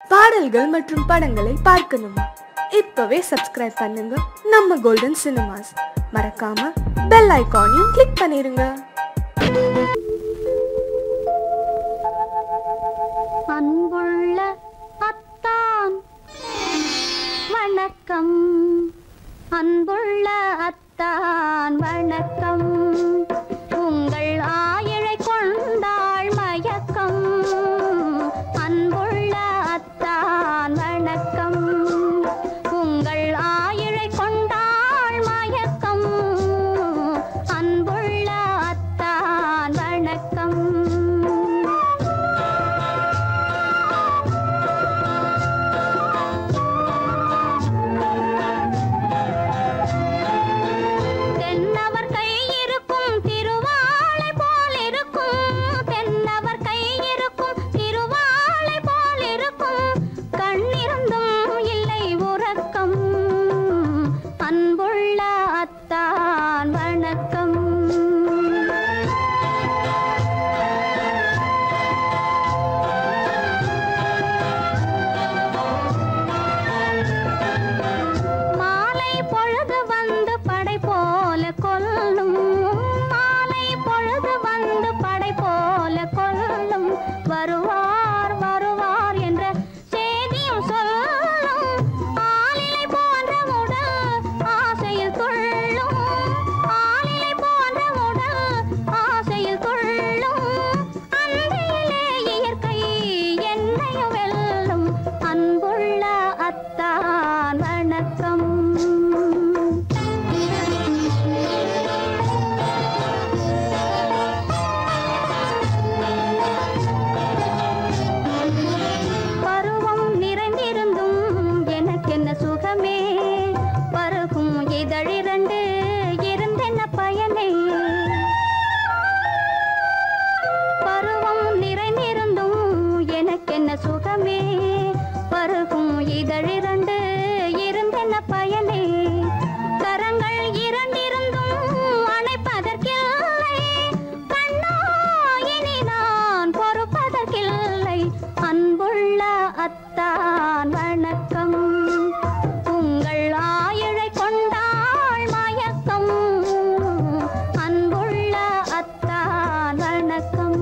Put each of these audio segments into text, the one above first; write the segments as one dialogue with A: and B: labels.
A: பாடல்கள் மற்றும் படங்களை பார்க்கணுமா? இப்பவே சப்ஸ்கிரைப் பண்ணுங்க நம்ம கோல்டன் சினிமாஸ். மறக்காம பெல் ஐகானையும் கிளிக் பண்ணிருங்க.
B: அன்புள்ள அத்தான் வணக்கம், அன்புள்ள அத்தான் வணக்கம். உங்கள் ஆயிழை கொண்டாள் மயக்கம். அன்புள்ள அத்தான் வணக்கம். உங்கள் ஆயிழை கொண்டாள் மயக்கம். அன்புள்ள அத்தான் வணக்கம். வருவார் வருவார் என்ற செய்தியும் சொல்லும். ஆளிலை போன்ற உடல் ஆசையில் துள்ளும். ஆளிலை போன்ற உடல் ஆசையில் துள்ளும். அன்பிலே இயற்கை என்னையும் வெல்லும். அன்புள்ள அத்தான் வணக்கம். சுகமே பருகும் இதழிரண்டு இருந்தென்ன பயனே. பருவம் நிறைந்திருந்தும் எனக்கென்ன சுகமே. பருகும் இதழிரண்டு இருந்தென்ன பயனே. கரங்கள் இரண்டிருந்தும் அணைப்பதற்கில்லை. கண்ணா இனி நான் பொறுப்பதற்கில்லை. அன்புள்ள அத்தான் வணக்கம். உங்கள் ஆயிழை கொண்டாள் மயக்கம். அன்புள்ள அத்தான் வணக்கம்.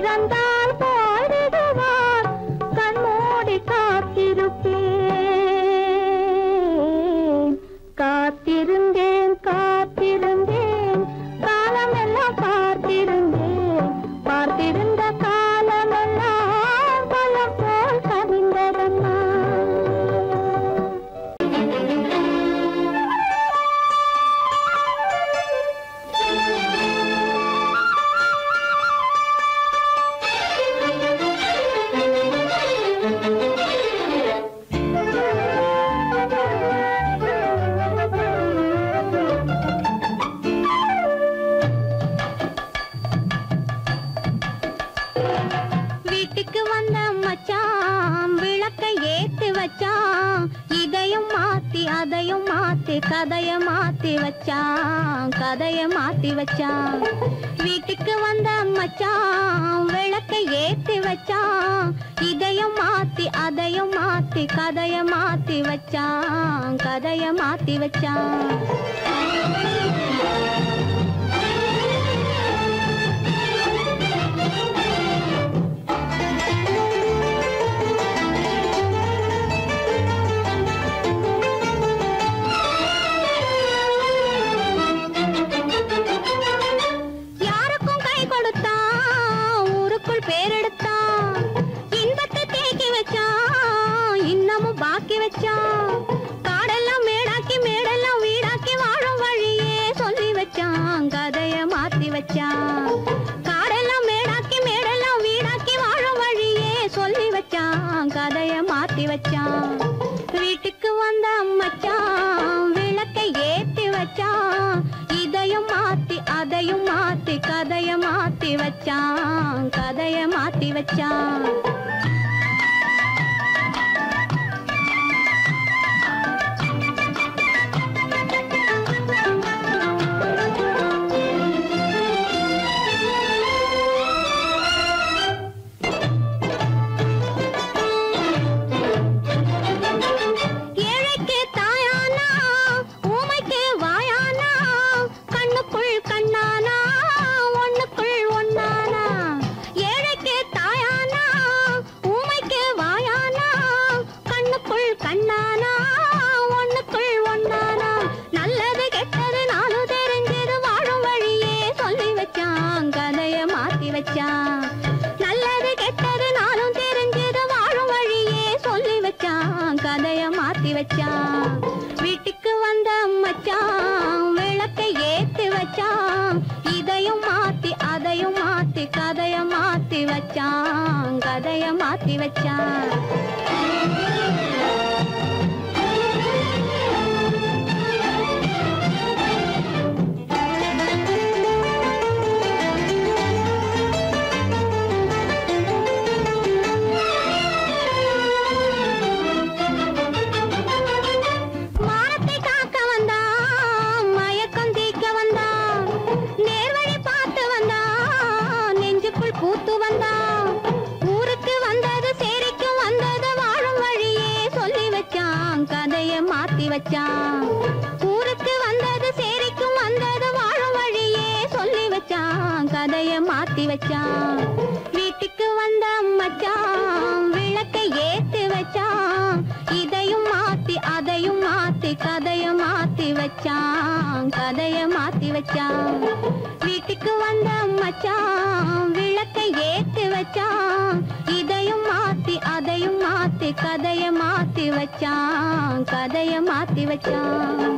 B: பிறந்தால் போயிடுவார் கண்மூடி காத்திருப்பேன் காத்திருந்தேன் காத்திருந்தேன் காலமெல்லாம் பார்த்திருந்தேன் பார்த்திருந்த காலமெல்லாம் பலம் போல் கவிந்ததம்மா வீட்டுக்கு வந்த மச்சான் விளக்கை ஏத்தி வச்சான் இதையும் மாத்தி அதையும் மாத்தி கதைய மாத்தி வச்சான் கதைய மாத்தி வச்சான் வீட்டுக்கு வந்த மச்சான் விளக்கை ஏத்தி வச்சான் இதையும் மாத்தி அதையும் மாத்தி கதைய மாத்தி வச்சான் கதைய மாத்தி வச்சான் பாக்கி வச்சான் காடெல்லாம் மேடாக்கி மேடெல்லாம் வீடாக்கி வாழும் வழியே சொல்லி வச்சான் கதைய மாத்தி வச்சான் காடெல்லாம் மேடாக்கி மேடெல்லாம் வீடாக்கி வாழும் வழியே சொல்லி வச்சான் கதைய மாத்தி வச்சான் வீட்டுக்கு வந்த மச்சான் விளக்கை ஏத்தி வச்சான் இதையும் மாத்தி அதையும் மாத்தி கதைய மாத்தி வச்சான் கதைய மாத்தி வச்சான் நல்லது கெட்டது நாளும் தெரிஞ்சது வாழும் வழியே சொல்லி வச்சான் கதைய மாத்தி வச்சான் வீட்டுக்கு வந்த மச்சான் விளக்கை ஏத்தி வச்சான் இதையும் மாத்தி அதையும் மாத்தி கதைய மாத்தி வச்சான் கதைய மாத்தி வச்சான் ஊருக்கு வந்தது சேரிக்கும் வந்தது வாழும் வழியே சொல்லி வச்சான் கதைய மாத்தி வச்சான் வீட்டுக்கு வந்த மச்சான் விளக்கை ஏத்தி வச்சான் இதையும் மாத்தி அதையும் மாத்தி கதைய மாத்தி வச்சான் கதைய மாத்தி வச்சான் வீட்டுக்கு வந்த மச்சான் விளக்கை ஏத்தி வச்சான் இதையும் மாத்தி அதையும் மாத்தி கதைய மாத்தி வச்சான் கதைய மாத்தி வச்சான்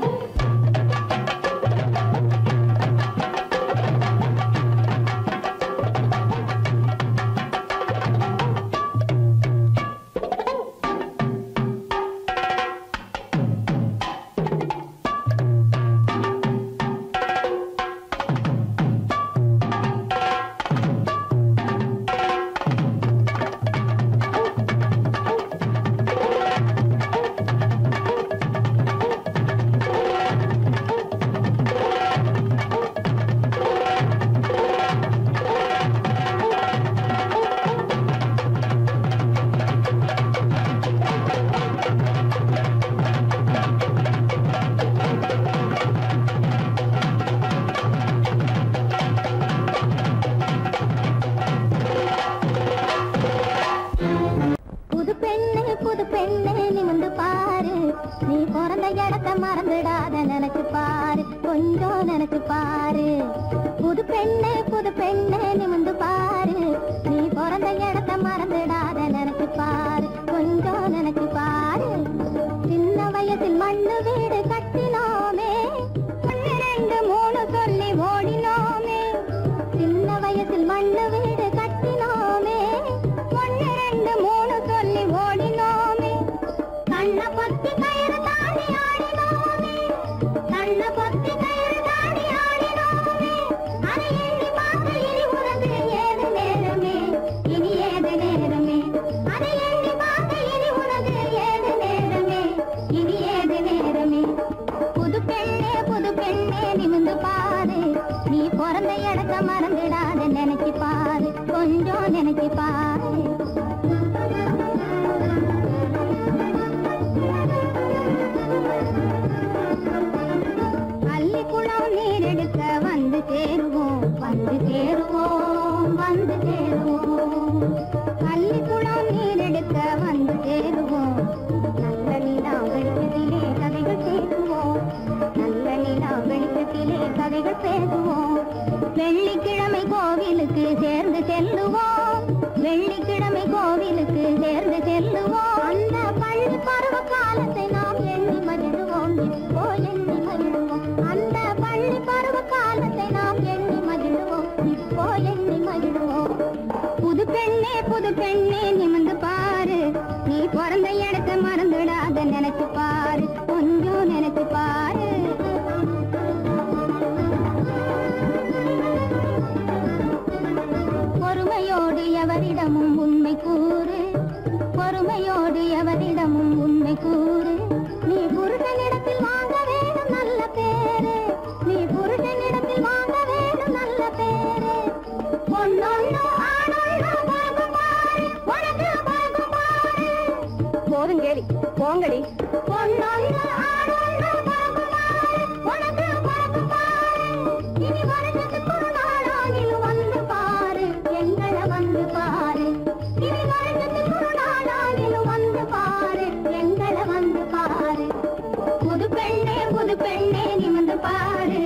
B: மறந்துடாத நினைச்சு பாரு, கொஞ்சம் நினைச்சு பாரு. புது பெண்ணே நிமிந்து பாரு, நீ பிறந்த இடத்த மறந்துடாத நினைச்சு பாரு, கொஞ்சம் நினைச்சு பாரு. சின்ன வயசில் மண்ணு வீடு கட்டினோமே, 1 2 3 சொல்லி ஓடினோமே. சின்ன வயசில் மண்ணு வீடு கட்டினோமே, 1 2 3 சொல்லி ஓடினோமே. கண்ண பத்தி கயிறு தாண்டி ஆடினோமே, கண்ண பத்தி கயிறு தாண்டி ஆடினோமே. அதை எண்ணி பார்க்க இனி உனக்கு ஏது நேரமே, இனி ஏது நேரமே. அதை எண்ணி பார்க்க இனி உனக்கு ஏது நேரமே, இனி ஏது நேரமே. புது பெண்ணே நிமிந்து பாரு, நீ பிறந்த இடத்த மறந்துடாத நினைச்சு பாரு, கொஞ்சம் நினைச்சு பாரு. அள்ளிக்குளம் நீரெடுக்க வந்து சேருவோம், வந்து சேருவோம், வந்து சேருவோம். அள்ளிக்குளம் நீரெடுக்க வந்து சேருவோம், நல்ல நிலா வெளிச்சத்திலே கதைகள் பேசுவோம், நல்ல நிலா வெளிச்சத்திலே கதைகள் பேசுவோம். வெள்ளிக்கிழமை கோவிலுக்கு சேர்ந்து செல்லுவோம், வெள்ளிக்கிழமை கோவிலுக்கு சேர்ந்து செல்லுவோம். அந்த பள்ளி பருவ காலத்தை நாம் எண்ணி மகிழ்வோம், இப்போ எண்ணி மகிழ்வோம். அந்த பள்ளி பருவ காலத்தை நாம் எண்ணி மகிழ்வோம், இப்போ எண்ணி மகிழ்வோம். புது பெண்ணே நிமிந்து பாரு, நீ பிறந்த இடத்தை மறந்துடாத நினைச்சு பாரு, கொஞ்சம் நினைச்சு பாரு. பொறுமையோடு எவரிடமும் உண்மை கூறு, பொறுமையோடு எவரிடமும் உண்மை கூறு. நீ புருஷனிடத்தில் வாங்க வேணும் நல்ல பேரு, நீ புருஷனிடத்தில் வாங்க வேணும் நல்ல பேரு. பொன்னொன்னு ஆணொன்னு பாகு பாரு, உனக்கு பாகு பாரு. போதுங்கேடி போங்கடி. பொன்னொன்னு ஆணொன்னு பாகு பாரு, உனக்கு பாகு பாரு. இனி வருஷத்துக்கு ஒரு நாளாகிலும் வந்து பாரு, எங்களை வந்து பாரு. இனி வருஷத்துக்கு ஒரு நாளாகிலும் வந்து பாரு, எங்களை வந்து பாரு. புது பெண்ணே நிமிந்து பாரு,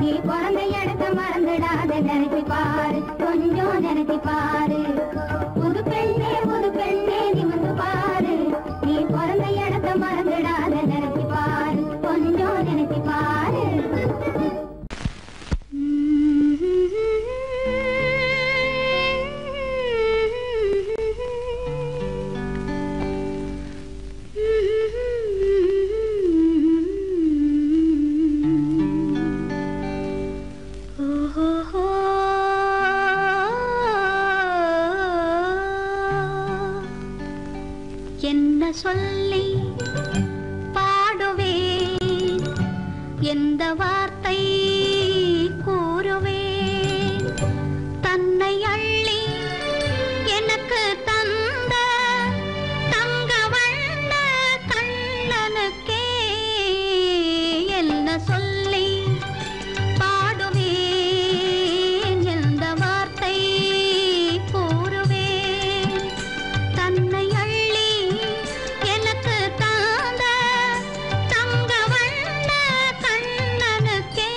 B: நீ பிறந்த இடத்த மறந்துடாத நினைச்சு பாரு, கொஞ்சம் நினைச்சு பாரு. புது பெண்ணே நிமிந்து பாரு, நீ பிறந்த இடத்த மறந்துடாத நினைச்சு பாரு, கொஞ்சம் நினைச்சு பாரு. என்ன சொல்லி பாடுவேன், எந்த வார்த்தை கூறுவேன். தன்னை அள்ளி எனக்கு தந்த தங்க வண்ண கண்ணனுக்கே என்ன சொல்லி பாடுவேன், எந்த வார்த்தை கூறுவேன். தன்னை அள்ளி எனக்கு தந்த தங்க வண்ண கண்ணனுக்கே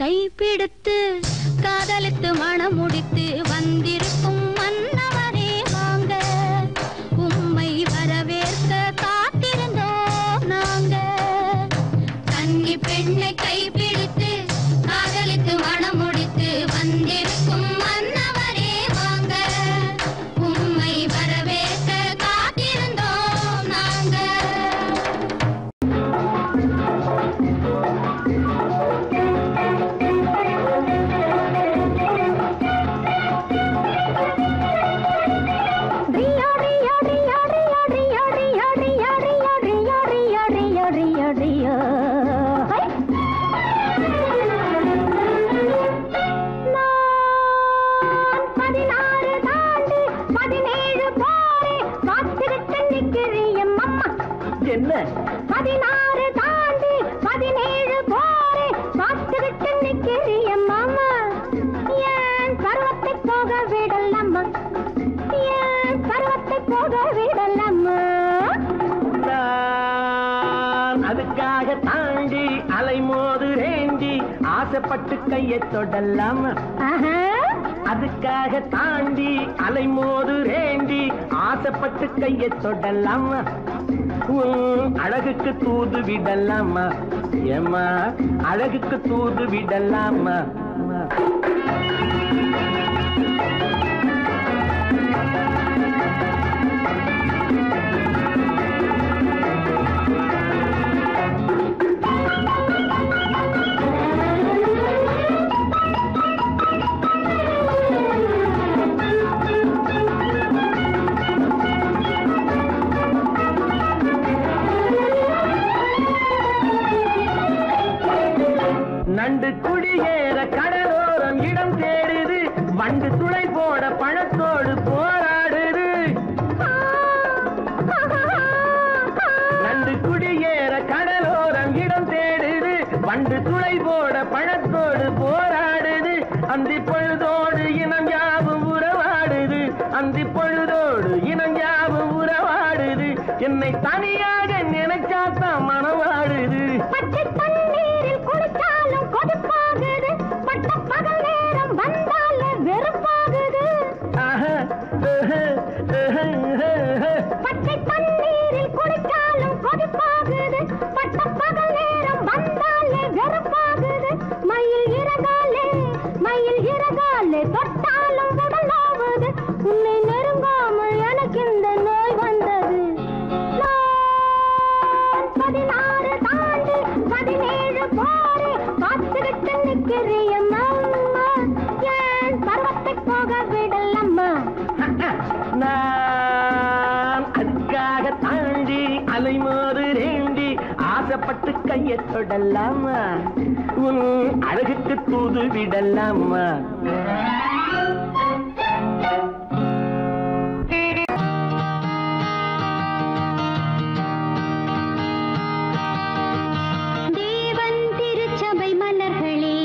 B: கைப்பிடித்து காதலித்து மனம் முடித்து வந்திருக்கும் மன்னவனே வாங்க, உம்மை வரவேற்க காத்திருந்தோம் நாங்க. கன்னி பெண்ணை கைப்பிடித்து காதலித்து மனம் முடித்து வந்திருக்கும் மன்னவனே வாங்க, உம்மை வரவேற்க காத்திருந்தோம் நாங்க.
C: ஆசைப்பட்டு கையை தொடலாமா அதுக்காக தாண்டி அலைமோது ரேண்டி ஆசைப்பட்டு கையை தொடலாமா அழகுக்கு தூது விடலாமா ஏமா அழகுக்கு தூது விடலாமா நண்டு குடியேற கடலோரம் இடம் தேடுது வண்டு துளை போட பழத்தோடு போராடுது நண்டு குடியேற கடலோரம் இடம் தேடுது வண்டு துளை போட பழத்தோடு போராடுது அந்தி பொழுதோடு இனம் யாவும் உறவாடுது அந்தி பொழுதோடு இனம் யாவும் உறவாடுது என்னை தனியாக நினைச்சாத்தான் மனவாடுது
B: பச்சை தண்ணீரில் குளிச்சாலும் கொதிப்பாகுது பட்ட பகல் நேரம் வந்தால வெறுப்பாகுது பச்சை தண்ணீரில் குளிச்சாலும் கொதிப்பாகுது பட்ட பகல் நேரம் வந்தால வெறுப்பாகுது மயில் இறகாலே தொட்டாலும் உடலாவது உன்னை நெருங்காமல் எனக்கு இந்த நோய் வந்தது 16 தாண்டி 17 போரே பார்த்துக்கிட்டு நிற்கிறியம்மா ஏன் பருவத்தை போக விடலம்மா
C: நான் அதுக்காக தாண்டி அலைமோது ரேண்டி ஆசைப்பட்டு கையை தொடலாமா உன் அழகுக்கு தூது விடலாமா
B: தேவன் திருச்சபை மலர்களே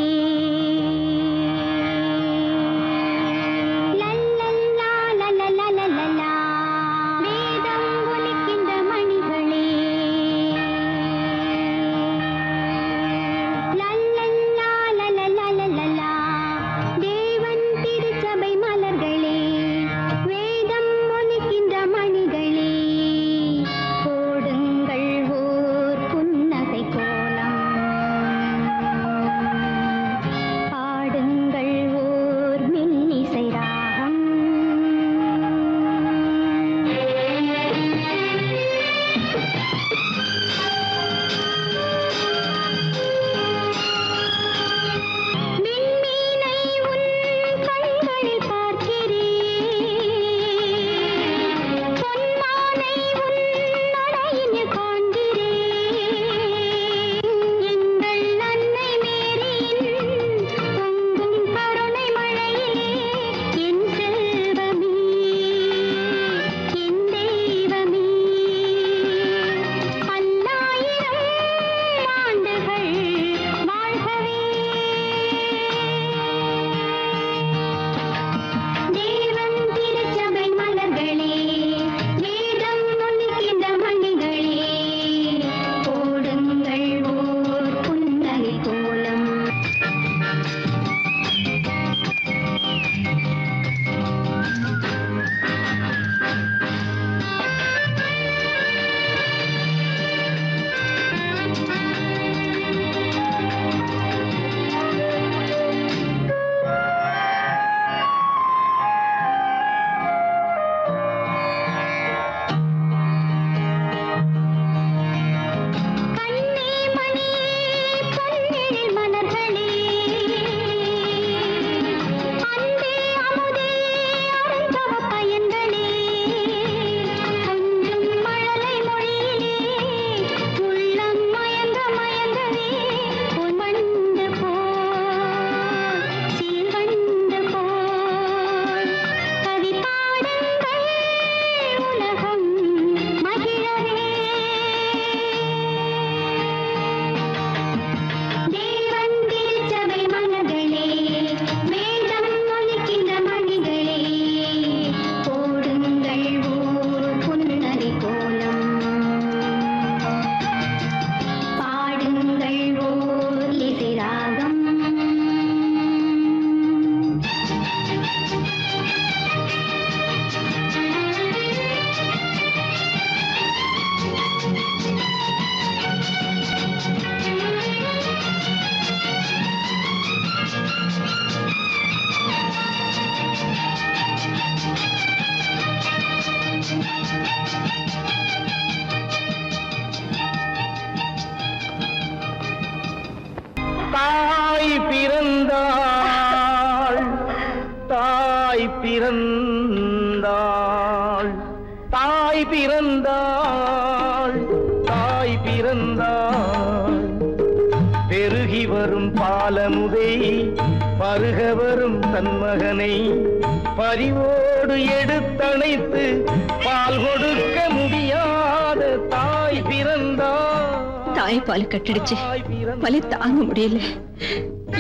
C: தாய் பிறந்தாள் தாய் பிறந்தாள் தாய் பிறந்தாள் பெருகி வரும் பாலமுதை பருக வரும் தன்மகனை பரிவோடு எடுத்தணைத்து பால் கொடுக்க முடியாத தாய் பிறந்தாள்
D: தாய் பால் கட்டிடுச்சு வலி தாங்க முடியல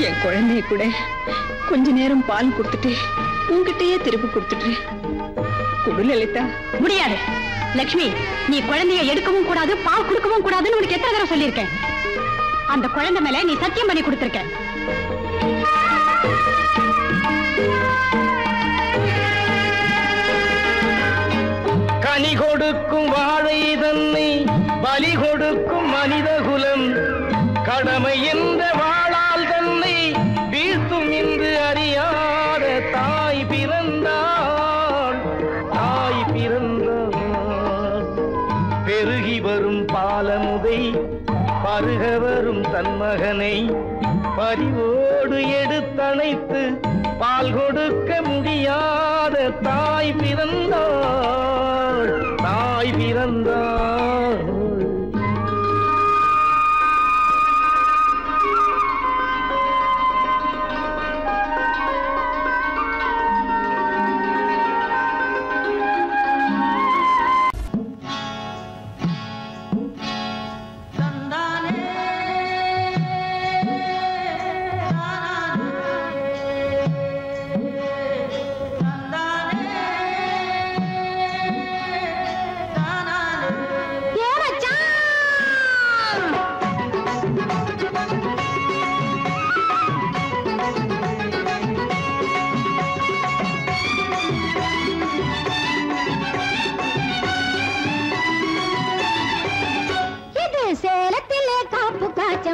D: என் குழந்தைய கூட கொஞ்ச நேரம் பால் கொடுத்துட்டு உன்கிட்டயே திருப்பி கொடுத்துட்டு குடு லலிதா.
B: முடியாது லட்சுமி, நீ குழந்தைய எடுக்கவும் கூடாது பால் கொடுக்கவும் கூடாதுன்னு உனக்கு எத்தனை தடவை சொல்லியிருக்கேன். அந்த குழந்தை மேல நீ சத்தியம் பண்ணி கொடுத்திருக்க.
C: கனி கொடுக்கும் வாழை தன்னை பலி கொடுக்கும் மனித குலம் கடமை என்ற வாழால் தன்னை வீழ்த்தும் என்று அறியாத தாய் பிறந்தாள் தாய் பிறந்தாள் பெருகி வரும் பாலமுதை பருக வரும் தன்மகனை பரிவோடு எடுத்தணைத்து பால் கொடுக்க முடியாத தாய் பிறந்தாள் தாய் பிறந்தாள்.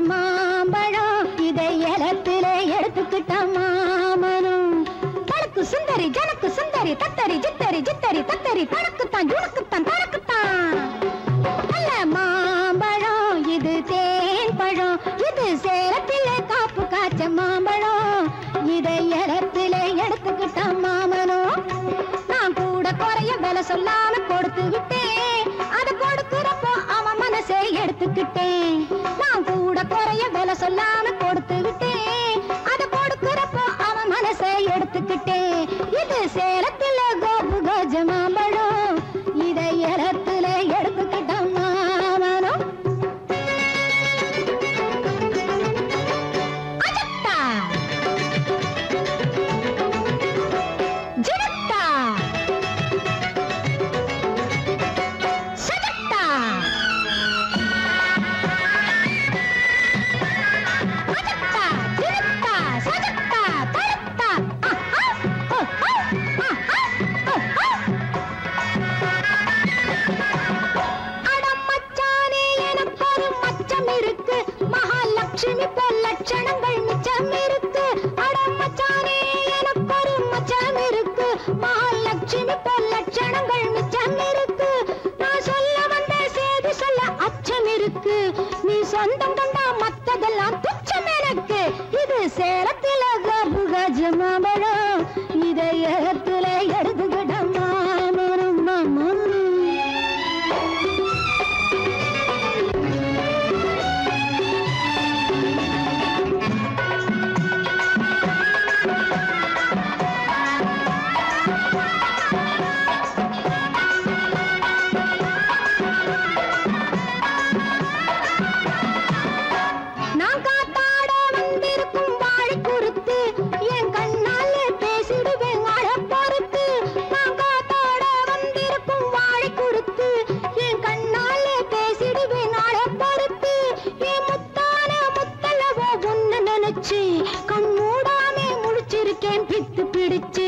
B: மாம்பழம் இதை இலத்திலே எடுத்துக்கிட்ட மாமனும் தனக்கு சுந்தரி ஜனக்கு சுந்தரி தத்தரி ஜித்தரி ஜித்தரி தத்தரி தனக்குத்தான் ஜுனக்குத்தான் தனக்குத்தான் நல்ல மாம்பழம் இது தேன் பழம் இது சேலத்திலே காப்பு காய்ச்ச மாம்பழம் இதை இலத்திலே எடுத்துக்கிட்ட மாமனும் நான் கூட குறைய விலை சொல்லாம கொடுத்து விட்டேன் அதை கொடுக்கிறப்போ அவன் மனசை எடுத்துக்கிட்டேன் நான் கூட குறைய விலை சொல்லாம கொடுத்து விட்டேன் அதை கொடுக்கிறப்போ அவன் மனசை எடுத்துக்கிட்டேன் இது சேலத்துல கோபு கஜ மாம்பழம் இதை இடத்துல எடுத்துக்கிட்ட மாமனும் அஜத்தா ஜினத்தா சஜத்தா மகாலட்சுமி போல் லட்சணங்கள் மிச்சம் இருக்கு அடமச்சானே எனக்கு ஒரு மச்சம் இருக்கு மகாலட்சுமி போல் லட்சணங்கள் மிச்சம் இருக்கு நான் சொல்ல வந்த செய்தி சொல்ல அச்சம் இருக்கு நீ சொந்தம் கண்டா மத்ததெல்லாம் துச்சம் எனக்கு இது சேலத்தில கபு கஜ மாம்பழம் இதை இடத்துல எடுத்துக்கிட்ட மாமனும் மாமனும் கண் மூடாமே முடிச்சிருக்கேன் பித்து பிடிச்சு